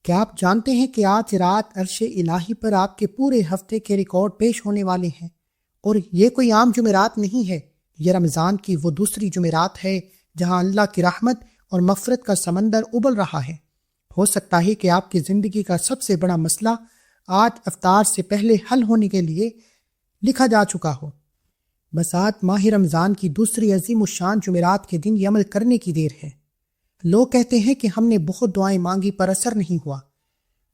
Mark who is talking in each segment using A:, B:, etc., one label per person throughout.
A: کیا آپ جانتے ہیں کہ آج رات عرش الہی پر آپ کے پورے ہفتے کے ریکارڈ پیش ہونے والے ہیں؟ اور یہ کوئی عام جمعرات نہیں ہے، یہ رمضان کی وہ دوسری جمعرات ہے جہاں اللہ کی رحمت اور مغفرت کا سمندر ابل رہا ہے۔ ہو سکتا ہے کہ آپ کی زندگی کا سب سے بڑا مسئلہ آج افطار سے پہلے حل ہونے کے لیے لکھا جا چکا ہو۔ بس آج ماہ رمضان کی دوسری عظیم الشان جمعرات کے دن یہ عمل کرنے کی دیر ہے۔ لوگ کہتے ہیں کہ ہم نے بہت دعائیں مانگی پر اثر نہیں ہوا۔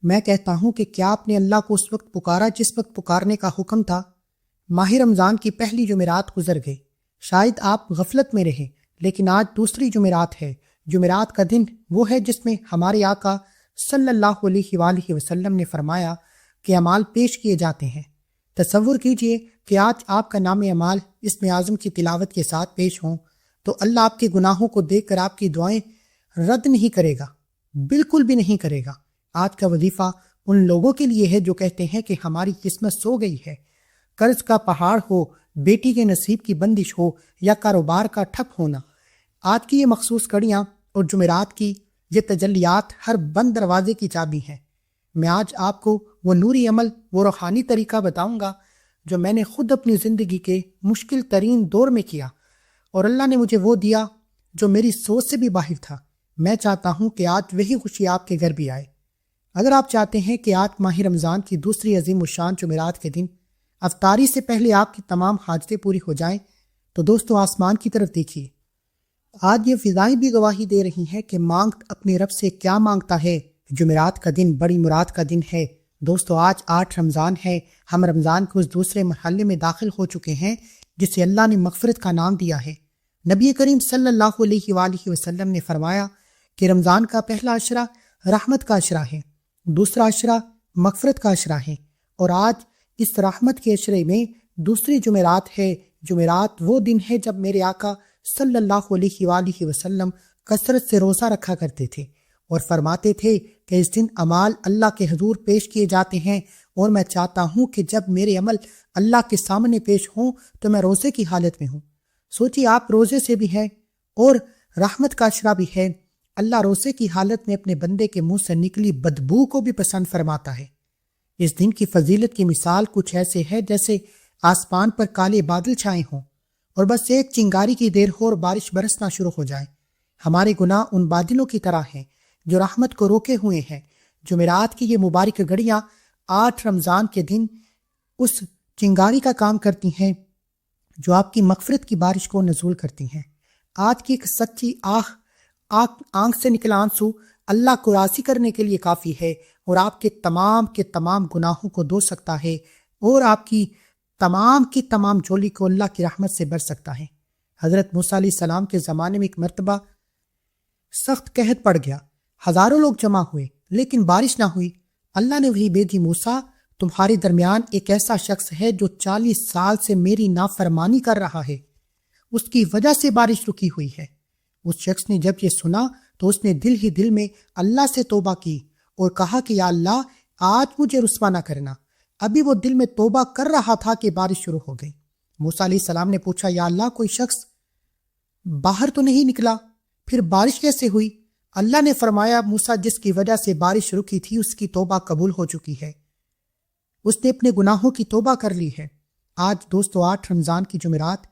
A: میں کہتا ہوں کہ کیا آپ نے اللہ کو اس وقت پکارا جس وقت پکارنے کا حکم تھا؟ ماہ رمضان کی پہلی جمعرات گزر گئی، شاید آپ غفلت میں رہے، لیکن آج دوسری جمعرات ہے۔ جمعرات کا دن وہ ہے جس میں ہمارے آقا صلی اللہ علیہ وآلہ وسلم نے فرمایا کہ اعمال پیش کیے جاتے ہیں۔ تصور کیجئے کہ آج آپ کا نام اعمال اسم اعظم کی تلاوت کے ساتھ پیش ہوں تو اللہ آپ کے گناہوں کو دیکھ کر آپ کی دعائیں رد نہیں کرے گا، بالکل بھی نہیں کرے گا۔ آج کا وظیفہ ان لوگوں کے لیے ہے جو کہتے ہیں کہ ہماری قسمت سو گئی ہے، قرض کا پہاڑ ہو، بیٹی کے نصیب کی بندش ہو یا کاروبار کا ٹھپ ہونا۔ آج کی یہ مخصوص کڑیاں اور جمعرات کی یہ تجلیات ہر بند دروازے کی چابی ہیں۔ میں آج آپ کو وہ نوری عمل، وہ روحانی طریقہ بتاؤں گا جو میں نے خود اپنی زندگی کے مشکل ترین دور میں کیا، اور اللہ نے مجھے وہ دیا جو میری سوچ سے بھی باہر تھا۔ میں چاہتا ہوں کہ آج وہی خوشی آپ کے گھر بھی آئے۔ اگر آپ چاہتے ہیں کہ آج ماہ رمضان کی دوسری عظیم الشان جمعرات کے دن افطاری سے پہلے آپ کی تمام حاجتیں پوری ہو جائیں تو دوستو آسمان کی طرف دیکھیے۔ آج یہ فضائیں بھی گواہی دے رہی ہیں کہ مانگ اپنے رب سے کیا مانگتا ہے۔ جمعرات کا دن بڑی مراد کا دن ہے۔ دوستو آج 8 رمضان ہے۔ ہم رمضان کے اس دوسرے مرحلے میں داخل ہو چکے ہیں جسے اللہ نے مغفرت کا نام دیا ہے۔ نبی کریم صلی اللہ علیہ وآلہ وسلم نے فرمایا کہ رمضان کا پہلا عشرہ رحمت کا عشرہ ہے، دوسرا عشرہ مغفرت کا عشرہ ہے، اور آج اس رحمت کے عشرے میں دوسری جمعرات ہے۔ جمعرات وہ دن ہے جب میرے آقا صلی اللہ علیہ وآلہ وسلم کثرت سے روزہ رکھا کرتے تھے اور فرماتے تھے کہ اس دن اعمال اللہ کے حضور پیش کیے جاتے ہیں، اور میں چاہتا ہوں کہ جب میرے عمل اللہ کے سامنے پیش ہوں تو میں روزے کی حالت میں ہوں۔ سوچیے، آپ روزے سے بھی ہیں اور رحمت کا عشرہ بھی ہے۔ اللہ روزے کی حالت میں اپنے بندے کے منہ سے نکلی بدبو کو بھی پسند فرماتا ہے۔ اس دن کی فضیلت کی مثال کچھ ایسے ہے جیسے آسمان پر کالے بادل چھائے ہوں اور بس ایک چنگاری کی دیر ہو اور بارش برسنا شروع ہو جائے۔ ہمارے گناہ ان بادلوں کی طرح ہیں جو رحمت کو روکے ہوئے ہیں۔ جمعرات کی یہ مبارک گھڑیاں 8 رمضان کے دن اس چنگاری کا کام کرتی ہیں جو آپ کی مغفرت کی بارش کو نزول کرتی ہیں۔ آج کی ایک سچی آنکھ سے نکلا آنسو اللہ کو راضی کرنے کے لیے کافی ہے، اور آپ کے تمام گناہوں کو دھو سکتا ہے، اور آپ کی تمام جھولی کو اللہ کی رحمت سے بھر سکتا ہے۔ حضرت موسیٰ علیہ السلام کے زمانے میں ایک مرتبہ سخت قحط پڑ گیا، ہزاروں لوگ جمع ہوئے لیکن بارش نہ ہوئی۔ اللہ نے وہی بھیجی، موسیٰ تمہارے درمیان ایک ایسا شخص ہے جو 40 سال سے میری نافرمانی کر رہا ہے، اس کی وجہ سے بارش رکی ہوئی ہے۔ اس شخص نے جب یہ سنا تو اس نے دل ہی دل میں اللہ سے توبہ کی اور کہا کہ یا اللہ، آج مجھے رسوا نہ کرنا۔ ابھی وہ دل میں توبہ کر رہا تھا کہ بارش شروع ہو گئی۔ موسیٰ علیہ السلام نے پوچھا، یا اللہ، کوئی شخص باہر تو نہیں نکلا؟ پھر بارش کیسے ہوئی؟ اللہ نے فرمایا، موسیٰ، جس کی وجہ سے بارش رکی تھی اس کی توبہ قبول ہو چکی ہے، اس نے اپنے گناہوں کی توبہ کر لی ہے۔ آج دوستو 8 رمضان کی جمعرات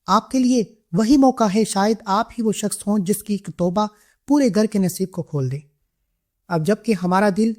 A: آپ کے لیے وہی موقع ہے، شاید آپ ہی وہ شخص ہوں جس کی توبہ پورے گھر کے نصیب کو کھول دے۔ اب جب کہ ہمارا دل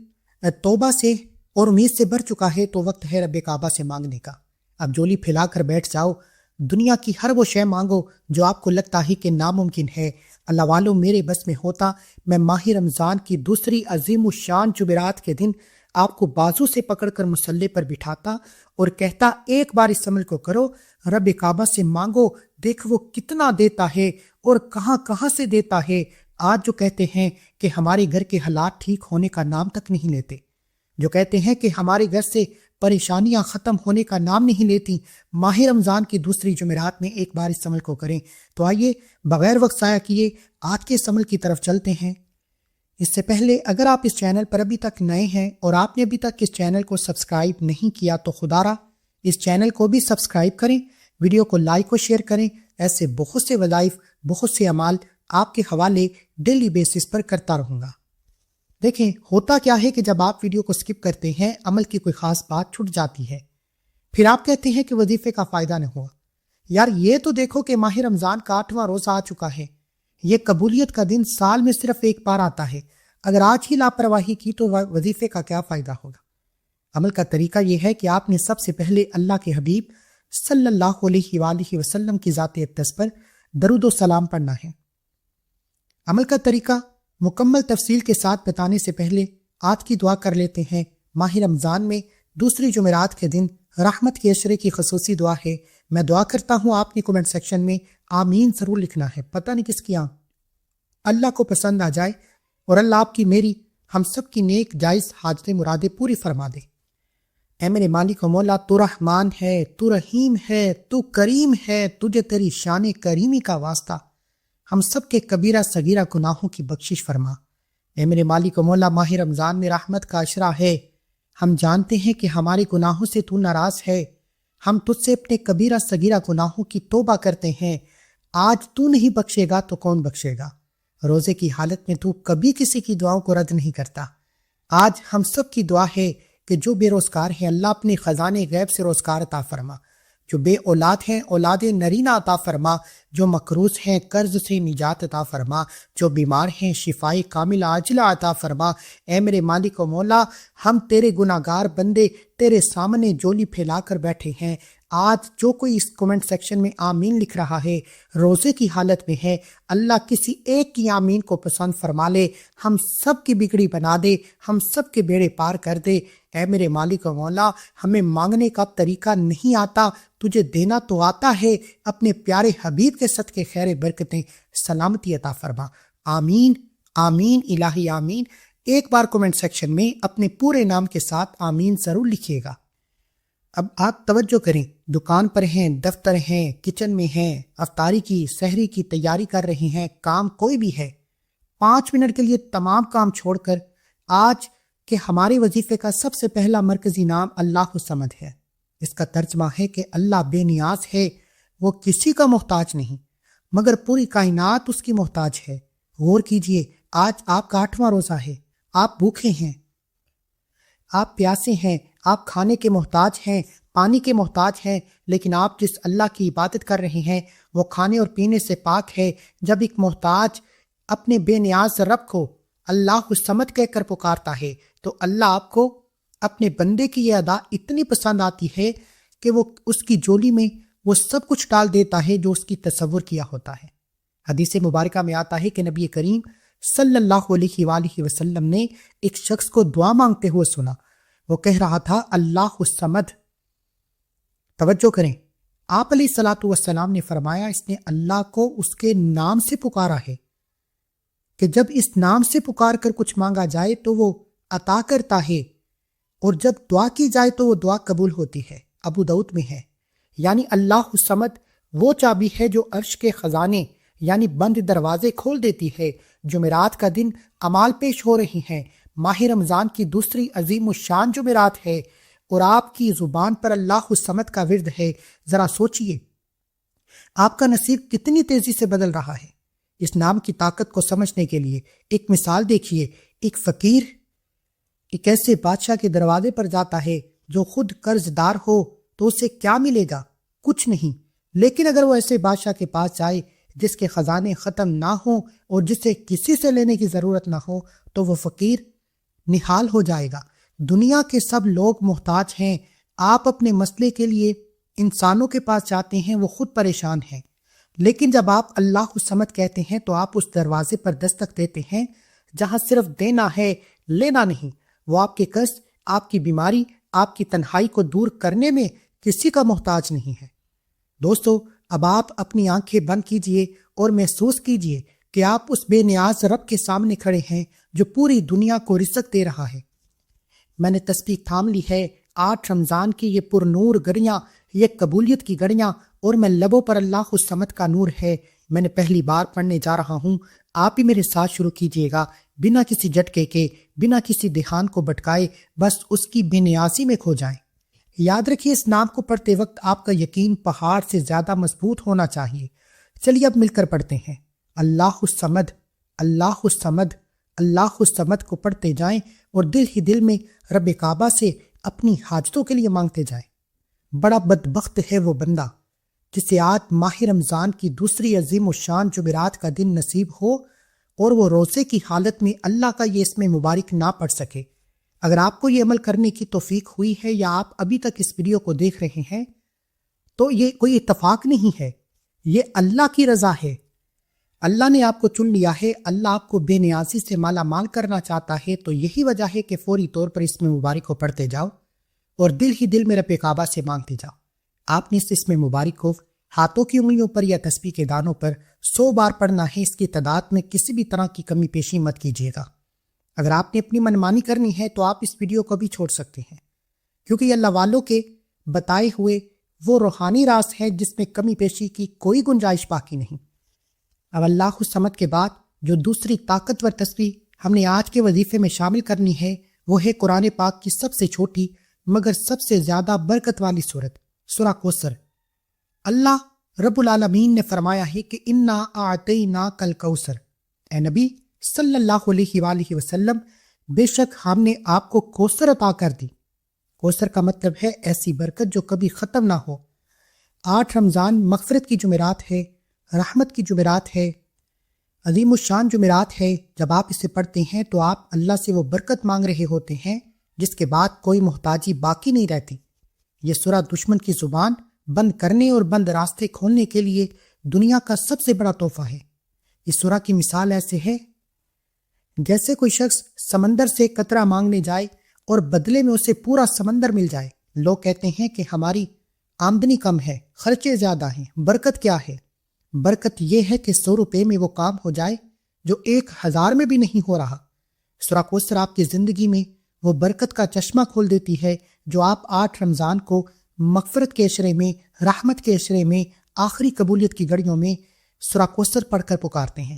A: توبہ سے اور امید سے بھر چکا ہے تو وقت ہے رب کعبہ سے مانگنے کا۔ اب جولی پھیلا کر بیٹھ جاؤ، دنیا کی ہر وہ شے مانگو جو آپ کو لگتا ہے کہ ناممکن ہے۔ اللہ والو، میرے بس میں ہوتا میں ماہ رمضان کی دوسری عظیم الشان جمعرات کے دن آپ کو بازو سے پکڑ کر مصلی پر بٹھاتا اور کہتا، ایک بار اس عمل کو کرو، رب کعبہ سے مانگو، دیکھ وہ کتنا دیتا ہے اور کہاں سے دیتا ہے۔ آج جو کہتے ہیں کہ ہمارے گھر کے حالات ٹھیک ہونے کا نام تک نہیں لیتے، جو کہتے ہیں کہ ہمارے گھر سے پریشانیاں ختم ہونے کا نام نہیں لیتی، ماہ رمضان کی دوسری جمعرات میں ایک بار اس عمل کو کریں۔ تو آئیے بغیر وقت ضائع کیے آج کے اس عمل کی طرف چلتے ہیں۔ اس سے پہلے اگر آپ اس چینل پر ابھی تک نئے ہیں اور آپ نے ابھی تک اس چینل کو سبسکرائب نہیں کیا تو خدارا اس چینل کو بھی سبسکرائب کریں، ویڈیو کو لائک و شیئر کریں۔ ایسے بہت سے وظائف، بہت سے اعمال آپ کے حوالے ڈیلی بیسس پر کرتا رہوں گا۔ دیکھیں ہوتا کیا ہے کہ جب آپ ویڈیو کو سکپ کرتے ہیں عمل کی کوئی خاص بات چھٹ جاتی ہے، پھر آپ کہتے ہیں کہ وظیفے کا فائدہ نہ ہوا۔ یار یہ تو دیکھو کہ ماہ رمضان کا 8واں روزہ آ چکا ہے، یہ قبولیت کا دن سال میں صرف ایک بار آتا ہے، اگر آج ہی لاپرواہی کی تو وظیفے کا کیا فائدہ ہوگا؟ عمل کا طریقہ یہ ہے کہ آپ نے سب سے پہلے اللہ کے حبیب صلی اللہ علیہ وآلہ وسلم کی ذات اقدس پر درود و سلام پڑھنا ہے۔ عمل کا طریقہ مکمل تفصیل کے ساتھ بتانے سے پہلے آج کی دعا کر لیتے ہیں۔ ماہ رمضان میں دوسری جمعرات کے دن رحمت کے عشرے کی خصوصی دعا ہے۔ میں دعا کرتا ہوں آپ نے کمنٹ سیکشن میں آمین ضرور لکھنا ہے، پتہ نہیں کس کی اللہ کو پسند آ جائے اور اللہ آپ کی میری ہم سب کی نیک جائز حاجتیں مرادیں پوری فرما دے۔ اے میرے مالک و مولا، تو رحمان ہے، تو رحیم ہے، تو کریم ہے، تجھے تیری شان کریمی کا واسطہ ہم سب کے کبیرہ صغیرہ گناہوں کی بخشش فرما۔ اے میرے مالک و مولا، ماہ رمضان میں رحمت کا عشرہ ہے، ہم جانتے ہیں کہ ہمارے گناہوں سے تو ناراض ہے، ہم تجھ سے اپنے کبیرہ صغیرہ گناہوں کی توبہ کرتے ہیں۔ آج تو نہیں بخشے گا تو کون بخشے گا؟ روزے کی حالت میں تو کبھی کسی کی دعاؤں کو رد نہیں کرتا۔ آج ہم سب کی دعا ہے کہ جو بے روزگار ہیں اللہ اپنے خزانے غیب سے روزگار عطا فرما، جو بے اولاد ہیں اولاد نرینہ عطا فرما، جو مقروض ہیں قرض سے نجات عطا فرما، جو بیمار ہیں شفائے کامل عاجلہ عطا فرما۔ اے میرے مالک و مولا، ہم تیرے گناہگار بندے تیرے سامنے جولی پھیلا کر بیٹھے ہیں۔ آج جو کوئی اس کومنٹ سیکشن میں آمین لکھ رہا ہے روزے کی حالت میں ہے، اللہ کسی ایک کی آمین کو پسند فرما لے، ہم سب کی بگڑی بنا دے، ہم سب کے بیڑے پار کر دے۔ اے میرے مالک و مولا، ہمیں مانگنے کا طریقہ نہیں آتا، تجھے دینا تو آتا ہے، اپنے پیارے حبیب کے صدقے خیر برکتیں سلامتی عطا فرما۔ آمین آمین الہی آمین۔ ایک بار کومنٹ سیکشن میں اپنے پورے نام کے ساتھ آمین ضرور لکھیے گا۔ اب آپ توجہ کریں، دکان پر ہیں، دفتر ہیں، کچن میں ہیں، افطاری کی سحری کی تیاری کر رہے ہیں، کام کوئی بھی ہے، 5 منٹ کے لیے تمام کام چھوڑ کر آج کہ ہمارے وظیفے کا سب سے پہلا مرکزی نام اللہ الصمد ہے۔ اس کا ترجمہ ہے کہ اللہ بے نیاز ہے، وہ کسی کا محتاج نہیں، مگر پوری کائنات اس کی محتاج ہے۔ غور کیجئے، آج آپ کا 8واں روزہ ہے، آپ بھوکے ہیں، آپ پیاسے ہیں، آپ کھانے کے محتاج ہیں، پانی کے محتاج ہیں، لیکن آپ جس اللہ کی عبادت کر رہے ہیں وہ کھانے اور پینے سے پاک ہے۔ جب ایک محتاج اپنے بے نیاز رب کو اللہ الصمد کہہ کر پکارتا ہے تو اللہ آپ کو اپنے بندے کی یہ ادا اتنی پسند آتی ہے کہ وہ اس کی جولی میں وہ سب کچھ ڈال دیتا ہے جو اس کی تصور کیا ہوتا ہے۔ حدیث مبارکہ میں آتا ہے کہ نبی کریم صلی اللہ علیہ وآلہ وسلم نے ایک شخص کو دعا مانگتے ہوئے سنا، وہ کہہ رہا تھا اللہ الصمد۔ توجہ کریں، آپ علیہ الصلوۃ والسلام نے فرمایا اس نے اللہ کو اس کے نام سے پکارا ہے کہ جب اس نام سے پکار کر کچھ مانگا جائے تو وہ عطا کرتا ہے، اور جب دعا کی جائے تو وہ دعا قبول ہوتی ہے۔ ابو داؤد میں ہے، یعنی اللہ الصمد وہ چابی ہے جو عرش کے خزانے یعنی بند دروازے کھول دیتی ہے۔ جمعرات کا دن اعمال پیش ہو رہی ہیں، ماہ رمضان کی دوسری عظیم الشان جمعرات ہے اور آپ کی زبان پر اللہ الصمد کا ورد ہے۔ ذرا سوچئے آپ کا نصیب کتنی تیزی سے بدل رہا ہے۔ اس نام کی طاقت کو سمجھنے کے لیے ایک مثال دیکھیے۔ ایک فقیر ایک ایسے بادشاہ کے دروازے پر جاتا ہے جو خود قرض دار ہو تو اسے کیا ملے گا؟ کچھ نہیں، لیکن اگر وہ ایسے بادشاہ کے پاس جائے جس کے خزانے ختم نہ ہوں اور جسے کسی سے لینے کی ضرورت نہ ہو تو وہ فقیر نحال ہو جائے گا۔ دنیا کے سب لوگ محتاج ہیں، آپ اپنے مسئلے کے لیے انسانوں کے پاس جاتے ہیں، وہ خود پریشان ہیں، لیکن جب آپ اللہ الصمد کہتے ہیں تو آپ اس دروازے پر دستک دیتے ہیں جہاں صرف دینا ہے، لینا نہیں۔ وہ آپ کے قرض، آپ کی بیماری، آپ کی تنہائی کو دور کرنے میں کسی کا محتاج نہیں ہے۔ دوستو، اب آپ اپنی آنکھیں بند کیجئے اور محسوس کیجئے کہ آپ اس بے نیاز رب کے سامنے کھڑے ہیں جو پوری دنیا کو رزق دے رہا ہے۔ میں نے تسبیح تھام لی ہے، 8 رمضان کی یہ پر نور گھڑیاں، یہ قبولیت کی گھڑیاں، اور میں لبوں پر اللہ الصمد کا نور ہے۔ میں نے پہلی بار پڑھنے جا رہا ہوں، آپ ہی میرے ساتھ شروع کیجئے گا، بنا کسی جھٹکے کے، بنا کسی دھیان کو بھٹکائے، بس اس کی بے نیازی میں کھو جائیں۔ یاد رکھیے اس نام کو پڑھتے وقت آپ کا یقین پہاڑ سے زیادہ مضبوط ہونا چاہیے۔ چلیے اب مل کر پڑھتے ہیں۔ اللہ الصمد، اللہ الصمد، اللہ الصمد کو پڑھتے جائیں اور دل ہی دل میں رب کعبہ سے اپنی حاجتوں کے لیے مانگتے جائیں۔ بڑا بدبخت ہے وہ بندہ جسے آج ماہ رمضان کی دوسری عظیم الشان جمعرات کا دن نصیب ہو اور وہ روزے کی حالت میں اللہ کا یہ اسم مبارک نہ پڑھ سکے۔ اگر آپ کو یہ عمل کرنے کی توفیق ہوئی ہے یا آپ ابھی تک اس ویڈیو کو دیکھ رہے ہیں تو یہ کوئی اتفاق نہیں ہے، یہ اللہ کی رضا ہے۔ اللہ نے آپ کو چن لیا ہے، اللہ آپ کو بے نیازی سے مالا مال کرنا چاہتا ہے، تو یہی وجہ ہے کہ فوری طور پر اسم مبارک کو پڑھتے جاؤ اور دل ہی دل میں رب کعبہ سے مانگتے جاؤ۔ آپ نے اس اسم مبارک کو ہاتھوں کی انگلیوں پر یا تسبیح کے دانوں پر 100 بار پڑھنا ہے۔ اس کی تعداد میں کسی بھی طرح کی کمی پیشی مت کیجیے گا۔ اگر آپ نے اپنی منمانی کرنی ہے تو آپ اس ویڈیو کو بھی چھوڑ سکتے ہیں، کیونکہ یہ اللہ والوں کے بتائے ہوئے وہ روحانی راز ہے جس میں کمی پیشی کی کوئی گنجائش باقی نہیں۔ اب اللہ الصمد کے بعد جو دوسری طاقتور تسبیح ہم نے آج کے وظیفے میں شامل کرنی ہے وہ ہے قرآن پاک کی سب سے چھوٹی مگر سب سے زیادہ برکت والی سورت سورہ کوثر۔ اللہ رب العالمین نے فرمایا ہے کہ انا اعطیناک الکوثر، اے نبی صلی اللہ علیہ وآلہ وسلم، بے شک ہم نے آپ کو کوثر عطا کر دی۔ کوثر کا مطلب ہے ایسی برکت جو کبھی ختم نہ ہو۔ 8 رمضان مغفرت کی جمعرات ہے، رحمت کی جمعرات ہے، عظیم الشان جمعرات ہے۔ جب آپ اسے پڑھتے ہیں تو آپ اللہ سے وہ برکت مانگ رہے ہوتے ہیں جس کے بعد کوئی محتاجی باقی نہیں رہتی۔ یہ سورہ دشمن کی زبان بند کرنے اور بند راستے کھولنے کے لیے دنیا کا سب سے بڑا تحفہ ہے۔ اس سورہ کی مثال ایسے ہے جیسے کوئی شخص سمندر سے قطرہ مانگنے جائے اور بدلے میں اسے پورا سمندر مل جائے۔ لوگ کہتے ہیں کہ ہماری آمدنی کم ہے، خرچے زیادہ ہیں، برکت کیا ہے؟ برکت یہ ہے کہ 100 روپے میں وہ کام ہو جائے جو 1000 میں بھی نہیں ہو رہا۔ سورہ کوثر آپ کی زندگی میں وہ برکت کا چشمہ کھول دیتی ہے جو آپ 8 رمضان کو مغفرت کے عشرے میں، رحمت کے عشرے میں، آخری قبولیت کی گھڑیوں میں سورہ کوثر پڑھ کر پکارتے ہیں۔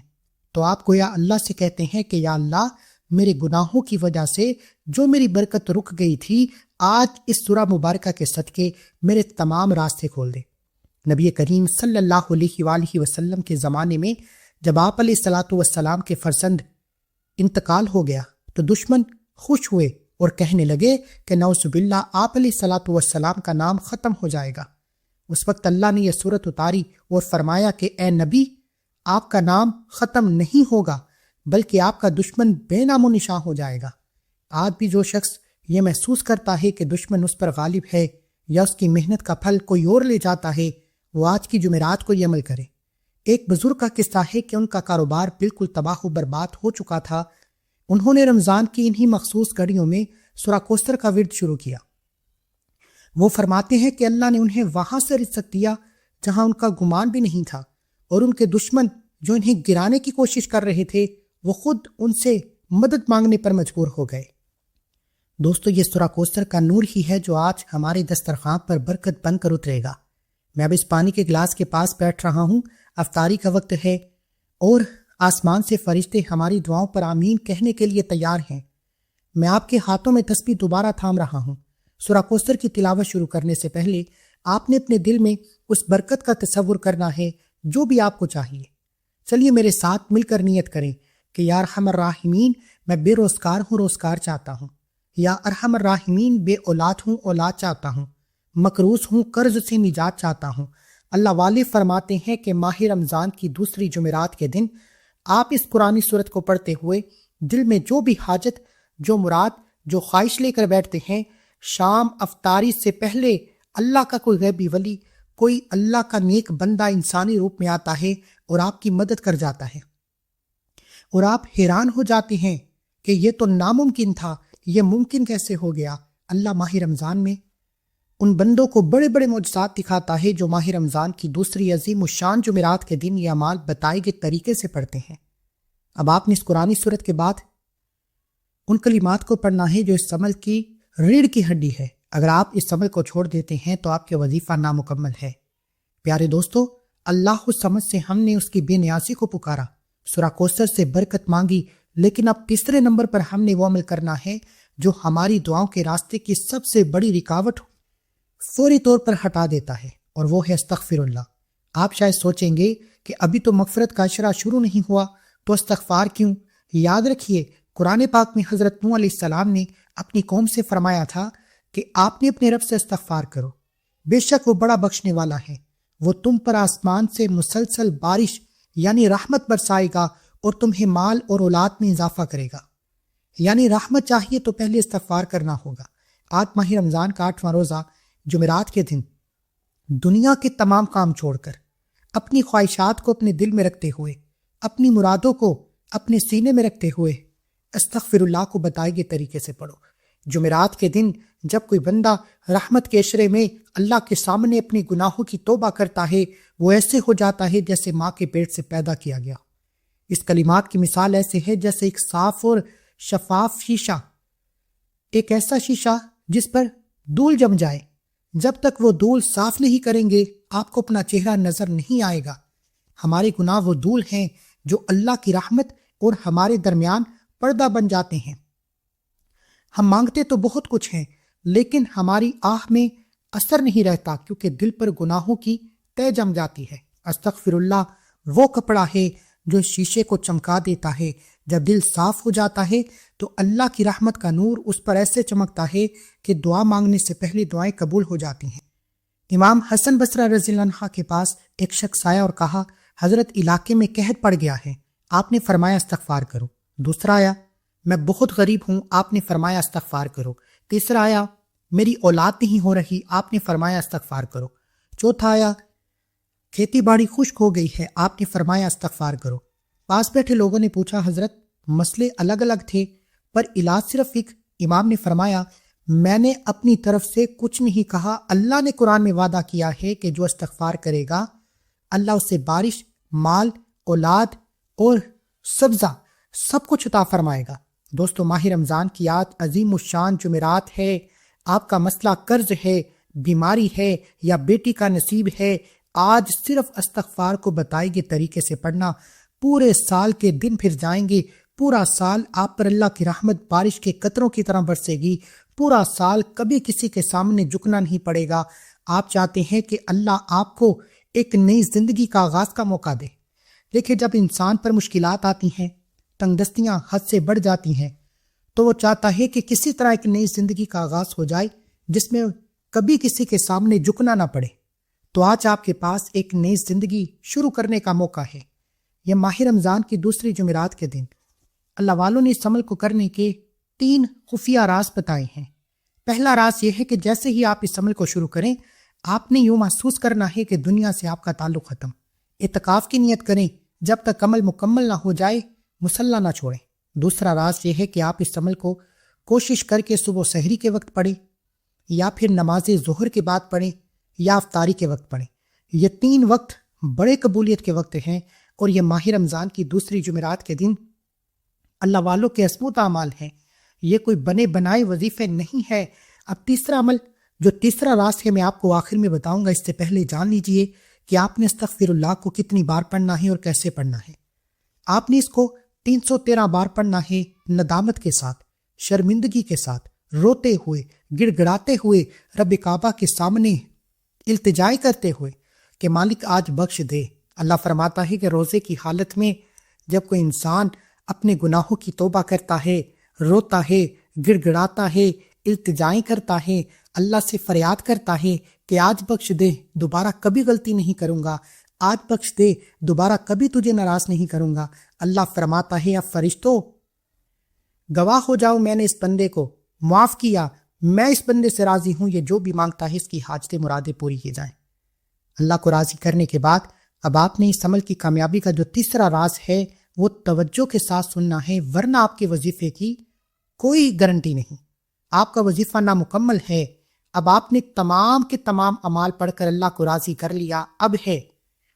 A: تو آپ گویا اللہ سے کہتے ہیں کہ یا اللہ، میرے گناہوں کی وجہ سے جو میری برکت رک گئی تھی، آج اس سورہ مبارکہ کے صدقے میرے تمام راستے کھول دے۔ نبی کریم صلی اللہ علیہ وآلہ وسلم کے زمانے میں جب آپ علیہ الصلاۃ والسلام کے فرزند انتقال ہو گیا تو دشمن خوش ہوئے اور کہنے لگے کہ نعوذ باللہ آپ علیہ الصلاۃ والسلام کا نام ختم ہو جائے گا۔ اس وقت اللہ نے یہ سورت اتاری اور فرمایا کہ اے نبی، آپ کا نام ختم نہیں ہوگا بلکہ آپ کا دشمن بے نام و نشاں ہو جائے گا۔ آج بھی جو شخص یہ محسوس کرتا ہے کہ دشمن اس پر غالب ہے یا اس کی محنت کا پھل کوئی اور لے جاتا ہے، وہ آج کی جمعرات کو یہ عمل کرے۔ ایک بزرگ کا قصہ ہے کہ ان کا کاروبار بالکل تباہ و برباد ہو چکا تھا۔ انہوں نے رمضان کی انہی مخصوص گھڑیوں میں سورہ کوثر کا ورد شروع کیا۔ وہ فرماتے ہیں کہ اللہ نے انہیں وہاں سے رزق دیا جہاں ان کا گمان بھی نہیں تھا، اور ان کے دشمن جو انہیں گرانے کی کوشش کر رہے تھے وہ خود ان سے مدد مانگنے پر مجبور ہو گئے۔ دوستو، یہ سورہ کوثر کا نور ہی ہے جو آج ہمارے دسترخوان پر برکت بن کر اترے گا۔ میں اب اس پانی کے گلاس کے پاس بیٹھ رہا ہوں، افطاری کا وقت ہے اور آسمان سے فرشتے ہماری دعاؤں پر آمین کہنے کے لیے تیار ہیں۔ میں آپ کے ہاتھوں میں تسبیح دوبارہ تھام رہا ہوں۔ سورہ کوثر کی تلاوت شروع کرنے سے پہلے آپ نے اپنے دل میں اس برکت کا تصور کرنا ہے جو بھی آپ کو چاہیے۔ چلیے میرے ساتھ مل کر نیت کریں کہ یا ارحم الراحمین، میں بے روزگار ہوں، روزگار چاہتا ہوں۔ یا ارحم الراحمین، بے اولاد ہوں، اولاد چاہتا ہوں۔ مقروض ہوں، قرض سے نجات چاہتا ہوں۔ اللہ والے فرماتے ہیں کہ ماہ رمضان کی دوسری جمعرات کے دن آپ اس قرآنی سورت کو پڑھتے ہوئے دل میں جو بھی حاجت، جو مراد، جو خواہش لے کر بیٹھتے ہیں، شام افطاری سے پہلے اللہ کا کوئی غیبی ولی، کوئی اللہ کا نیک بندہ انسانی روپ میں آتا ہے اور آپ کی مدد کر جاتا ہے، اور آپ حیران ہو جاتے ہیں کہ یہ تو ناممکن تھا، یہ ممکن کیسے ہو گیا۔ اللہ ماہ رمضان میں ان بندوں کو بڑے بڑے معجزات دکھاتا ہے جو ماہ رمضان کی دوسری عظیم الشان جمعرات کے دن یہ اعمال بتائے گئے طریقے سے پڑھتے ہیں۔ اب آپ نے اس قرآنی سورت کے بعد ان کلمات کو پڑھنا ہے جو اس عمل کی ریڑھ کی ہڈی ہے۔ اگر آپ اس عمل کو چھوڑ دیتے ہیں تو آپ کے وظیفہ نامکمل ہے۔ پیارے دوستو، اللہ الصمد سے ہم نے اس کی بے نیازی کو پکارا، سورہ کوثر سے برکت مانگی، لیکن اب تیسرے نمبر پر ہم نے وہ عمل کرنا ہے جو ہماری دعاؤں کے راستے کی سب سے بڑی رکاوٹ فوری طور پر ہٹا دیتا ہے، اور وہ ہے استغفر اللہ۔ آپ شاید سوچیں گے کہ ابھی تو مغفرت کا عشرہ شروع نہیں ہوا تو استغفار کیوں، یاد رکھیے قرآن پاک میں حضرت نوح علیہ السلام نے اپنی قوم سے فرمایا تھا کہ آپ نے اپنے رب سے استغفار کرو، بے شک وہ بڑا بخشنے والا ہے، وہ تم پر آسمان سے مسلسل بارش یعنی رحمت برسائے گا اور تمہیں مال اور اولاد میں اضافہ کرے گا۔ یعنی رحمت چاہیے تو پہلے استغفار کرنا ہوگا۔ آج ماہ رمضان کا 8واں روزہ جمعرات کے دن دنیا کے تمام کام چھوڑ کر اپنی خواہشات کو اپنے دل میں رکھتے ہوئے، اپنی مرادوں کو اپنے سینے میں رکھتے ہوئے استغفر اللہ کو بتائے گئے طریقے سے پڑھو۔ جمعرات کے دن جب کوئی بندہ رحمت کے عشرے میں اللہ کے سامنے اپنے گناہوں کی توبہ کرتا ہے، وہ ایسے ہو جاتا ہے جیسے ماں کے پیٹ سے پیدا کیا گیا۔ اس کلمات کی مثال ایسے ہے جیسے ایک صاف اور شفاف شیشہ، ایک ایسا شیشہ جس پر دھول جم جائے، جب تک وہ دھول صاف نہیں کریں گے آپ کو اپنا چہرہ نظر نہیں آئے گا۔ ہمارے گناہ وہ دھول ہیں جو اللہ کی رحمت اور ہمارے درمیان پردہ بن جاتے ہیں۔ ہم مانگتے تو بہت کچھ ہیں لیکن ہماری آہ میں اثر نہیں رہتا کیونکہ دل پر گناہوں کی تہ جم جاتی ہے۔ استغفر اللہ وہ کپڑا ہے جو شیشے کو چمکا دیتا ہے۔ جب دل صاف ہو جاتا ہے تو اللہ کی رحمت کا نور اس پر ایسے چمکتا ہے کہ دعا مانگنے سے پہلے دعائیں قبول ہو جاتی ہیں۔ امام حسن بصری رضی اللہ عنہ کے پاس ایک شخص آیا اور کہا، حضرت علاقے میں قحط پڑ گیا ہے، آپ نے فرمایا استغفار کرو۔ دوسرا آیا، میں بہت غریب ہوں، آپ نے فرمایا استغفار کرو۔ تیسرا آیا، میری اولاد نہیں ہو رہی، آپ نے فرمایا استغفار کرو۔ چوتھا آیا، کھیتی باڑی خشک ہو گئی ہے، آپ نے فرمایا استغفار کرو۔ پاس بیٹھے لوگوں نے پوچھا، حضرت مسئلے الگ الگ تھے پر علاج صرف ایک۔ امام نے فرمایا، میں نے اپنی طرف سے کچھ نہیں کہا، اللہ نے قرآن میں وعدہ کیا ہے کہ جو استغفار کرے گا اللہ اسے بارش، مال، اولاد اور سبزہ سب کچھ عطا فرمائے گا۔ دوستو، ماہ رمضان کی آج عظیم الشان جمعرات ہے۔ آپ کا مسئلہ قرض ہے، بیماری ہے یا بیٹی کا نصیب ہے، آج صرف استغفار کو بتائے گئے طریقے سے پڑھنا، پورے سال کے دن پھر جائیں گے، پورا سال آپ پر اللہ کی رحمت بارش کے قطروں کی طرح برسے گی، پورا سال کبھی کسی کے سامنے جھکنا نہیں پڑے گا۔ آپ چاہتے ہیں کہ اللہ آپ کو ایک نئی زندگی کا آغاز کا موقع دے۔ دیکھیں، جب انسان پر مشکلات آتی ہیں، تنگ دستیاں حد سے بڑھ جاتی ہیں، تو وہ چاہتا ہے کہ کسی طرح ایک نئی زندگی کا آغاز ہو جائے جس میں کبھی کسی کے سامنے جھکنا نہ پڑے۔ تو آج آپ کے پاس ایک نئی زندگی شروع کرنے کا موقع ہے۔ یہ ماہ رمضان کی دوسری جمعرات کے دن اللہ والوں نے اس عمل کو کرنے کے 3 خفیہ راز بتائے ہیں۔ پہلا راز یہ ہے کہ جیسے ہی آپ اس عمل کو شروع کریں، آپ نے یوں محسوس کرنا ہے کہ دنیا سے آپ کا تعلق ختم۔ اعتکاف کی نیت کریں، جب تک عمل مکمل نہ ہو جائے مصلی نہ چھوڑیں۔ دوسرا راز یہ ہے کہ آپ اس عمل کو کوشش کر کے صبح سحری کے وقت پڑھیں یا پھر نماز ظہر کے بعد پڑھیں یا افطاری کے وقت پڑھیں۔ یہ 3 وقت بڑے قبولیت کے وقت ہیں اور یہ ماہ رمضان کی دوسری جمعرات کے دن اللہ والوں کے عصمت اعمال ہیں، یہ کوئی بنے بنائے وظیفے نہیں ہے۔ اب تیسرا عمل جو تیسرا راز ہے میں آپ کو آخر میں بتاؤں گا، اس سے پہلے جان لیجئے کہ آپ نے استغفر اللہ کو کتنی بار پڑھنا ہے اور کیسے پڑھنا ہے۔ آپ نے اس کو 313 بار پڑھنا ہے، ندامت کے ساتھ، شرمندگی کے ساتھ، روتے ہوئے، گڑ گڑاتے ہوئے، رب کعبہ کے سامنے التجائے کرتے ہوئے کہ مالک آج بخش دے۔ اللہ فرماتا ہے کہ روزے کی حالت میں جب کوئی انسان اپنے گناہوں کی توبہ کرتا ہے، روتا ہے، گڑ گڑاتا ہے، التجائیں کرتا ہے، اللہ سے فریاد کرتا ہے کہ آج بخش دے، دوبارہ کبھی غلطی نہیں کروں گا، آج بخش دے، دوبارہ کبھی تجھے ناراض نہیں کروں گا، اللہ فرماتا ہے اب فرشتوں گواہ ہو جاؤ، میں نے اس بندے کو معاف کیا، میں اس بندے سے راضی ہوں، یہ جو بھی مانگتا ہے اس کی حاجتیں مرادیں پوری کی جائیں۔ اللہ کو راضی کرنے کے بعد اب آپ نے اس عمل کی کامیابی کا جو تیسرا راز ہے وہ توجہ کے ساتھ سننا ہے، ورنہ آپ کے وظیفے کی کوئی گارنٹی نہیں، آپ کا وظیفہ نامکمل ہے۔ اب آپ نے تمام کے تمام اعمال پڑھ کر اللہ کو راضی کر لیا، اب ہے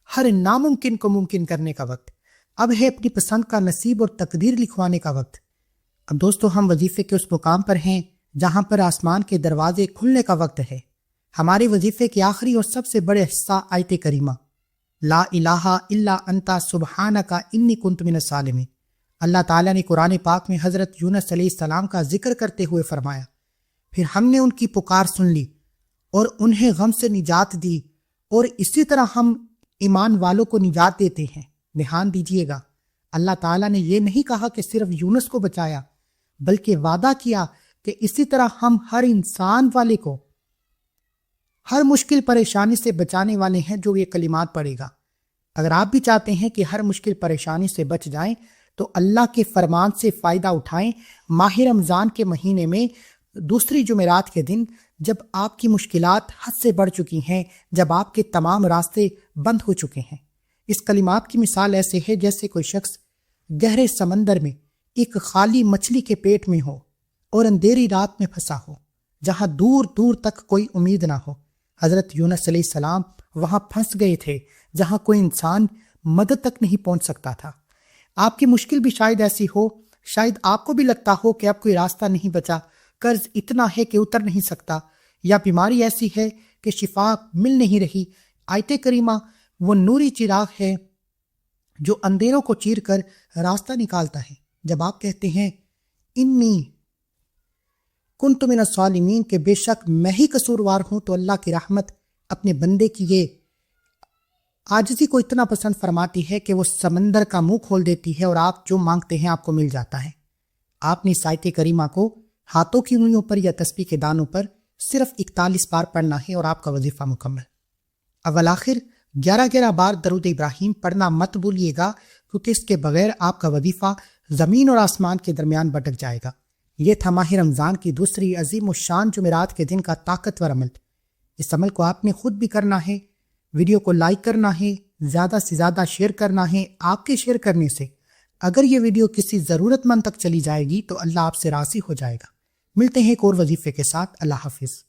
A: ہر ناممکن کو ممکن کرنے کا وقت، اب ہے اپنی پسند کا نصیب اور تقدیر لکھوانے کا وقت۔ اب دوستو، ہم وظیفے کے اس مقام پر ہیں جہاں پر آسمان کے دروازے کھلنے کا وقت ہے۔ ہمارے وظیفے کے آخری اور سب سے بڑے حصہ آیت کریمہ لا الہ الا انت سبحانک انی کنت من الظالمین۔ اللہ تعالیٰ نے قرآن پاک میں حضرت یونس علیہ السلام کا ذکر کرتے ہوئے فرمایا، پھر ہم نے ان کی پکار سن لی اور انہیں غم سے نجات دی، اور اسی طرح ہم ایمان والوں کو نجات دیتے ہیں۔ دھیان دیجیے گا، اللہ تعالیٰ نے یہ نہیں کہا کہ صرف یونس کو بچایا، بلکہ وعدہ کیا کہ اسی طرح ہم ہر انسان والے کو ہر مشکل پریشانی سے بچانے والے ہیں جو یہ کلمات پڑھے گا۔ اگر آپ بھی چاہتے ہیں کہ ہر مشکل پریشانی سے بچ جائیں تو اللہ کے فرمان سے فائدہ اٹھائیں۔ ماہ رمضان کے مہینے میں دوسری جمعرات کے دن، جب آپ کی مشکلات حد سے بڑھ چکی ہیں، جب آپ کے تمام راستے بند ہو چکے ہیں، اس کلمات کی مثال ایسے ہے جیسے کوئی شخص گہرے سمندر میں ایک خالی مچھلی کے پیٹ میں ہو اور اندھیری رات میں پھنسا ہو جہاں دور دور تک کوئی امید نہ ہو۔ حضرت یونس علیہ السلام وہاں پھنس گئے تھے جہاں کوئی انسان مدد تک نہیں پہنچ سکتا تھا۔ آپ کی مشکل بھی شاید ایسی ہو، شاید آپ کو بھی لگتا ہو کہ اب کوئی راستہ نہیں بچا، قرض اتنا ہے کہ اتر نہیں سکتا، یا بیماری ایسی ہے کہ شفا مل نہیں رہی۔ آیت کریمہ وہ نوری چراغ ہے جو اندھیروں کو چیر کر راستہ نکالتا ہے۔ جب آپ کہتے ہیں انی کنت من الظالمین کہ بے شک میں ہی قصوروار ہوں، تو اللہ کی رحمت اپنے بندے کی یہ عاجزی کو اتنا پسند فرماتی ہے کہ وہ سمندر کا منہ کھول دیتی ہے اور آپ جو مانگتے ہیں آپ کو مل جاتا ہے۔ آپ نے اس آیت کریمہ کو ہاتھوں کی انگلیوں پر یا تسبیح کے دانوں پر صرف 41 بار پڑھنا ہے اور آپ کا وظیفہ مکمل۔ اول آخر 11 بار درود ابراہیم پڑھنا مت بھولیے گا، کیونکہ اس کے بغیر آپ کا وظیفہ زمین اور آسمان کے درمیان بھٹک جائے گا۔ یہ تھا ماہ رمضان کی دوسری عظیم الشان جمعرات کے دن کا طاقتور عمل۔ اس عمل کو آپ نے خود بھی کرنا ہے، ویڈیو کو لائک کرنا ہے، زیادہ سے زیادہ شیئر کرنا ہے۔ آپ کے شیئر کرنے سے اگر یہ ویڈیو کسی ضرورت مند تک چلی جائے گی تو اللہ آپ سے راضی ہو جائے گا۔ ملتے ہیں ایک اور وظیفے کے ساتھ۔ اللہ حافظ۔